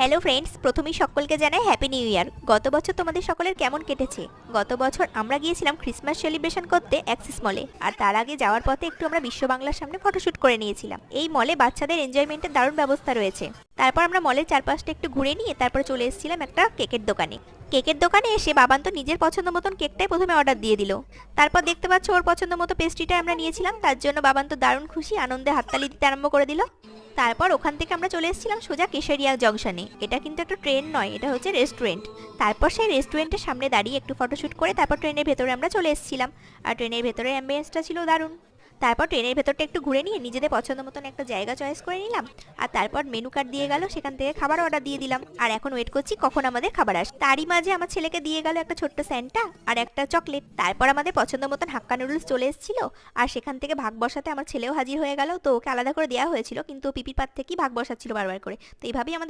Hello friends, প্রথমেই সকলকে জানাই হ্যাপি নিউ ইয়ার। গত বছর তোমাদের সকলের কেমন কেটেছে? গত বছর আমরা গিয়েছিলাম ক্রিসমাস সেলিব্রেশন করতে অ্যাক্সিস মলে, আর তার আগে যাওয়ার পথে একটু আমরা বিশ্ব বাংলার সামনে ফটোশুট করে নিয়েছিলাম। এই মলে বাচ্চাদের এনজয়মেন্টের দারুণ ব্যবস্থা রয়েছে। তারপর আমরা মলের চারপাশটা একটু ঘুরে নিয়ে তারপর চলে এসেছিলাম একটা কেকের দোকানে। কেকের দোকানে এসে বাবান তো নিজের পছন্দ মতন কেকটাই প্রথমে অর্ডার দিয়ে দিল। তারপর দেখতে পাচ্ছ ওর পছন্দ মতো পেস্ট্রিটা আমরা নিয়েছিলাম, তার জন্য বাবান তো দারুণ খুশি, আনন্দে হাততালি দিতে আরম্ভ করে দিল। তারপর ওখান থেকে আমরা চলে এসেছিলাম সোজা কেশরিয়া জংশনে। এটা কিন্তু একটা ট্রেন নয়, এটা হচ্ছে রেস্টুরেন্ট। তারপর সেই রেস্টুরেন্টের সামনে দাঁড়িয়ে একটু ফটোশুট করে তারপর ট্রেনের ভেতরে আমরা চলে এসেছিলাম। আর ট্রেনের ভেতরে অ্যাম্বিয়েন্সটা ছিল দারুণ। তারপর ট্রেনের ভেতরটা একটু ঘুরে নিয়ে নিজেদের পছন্দ মতন একটা জায়গা চয়েস করে নিলাম। আর তারপর মেনু কার্ড দিয়ে গেল, সেখান থেকে খাবার অর্ডার দিয়ে দিলাম। আর এখন ওয়েট করছি কখন আমাদের খাবার আসে। তারই মাঝে আমার ছেলেকে দিয়ে গেল একটা ছোট্ট স্যান্টা আর একটা চকলেট। তারপর আমাদের পছন্দ মতন হাক্কা নুডলস চলে এসেছিল। আর সেখান থেকে ভাগ বসাতে আমার ছেলেও হাজির হয়ে গেল। তো ওকে আলাদা করে দেওয়া হয়েছিল, কিন্তু ও পিপির পাত থেকেই ভাগ বসাচ্ছিল বারবার করে। তো এইভাবেই আমাদের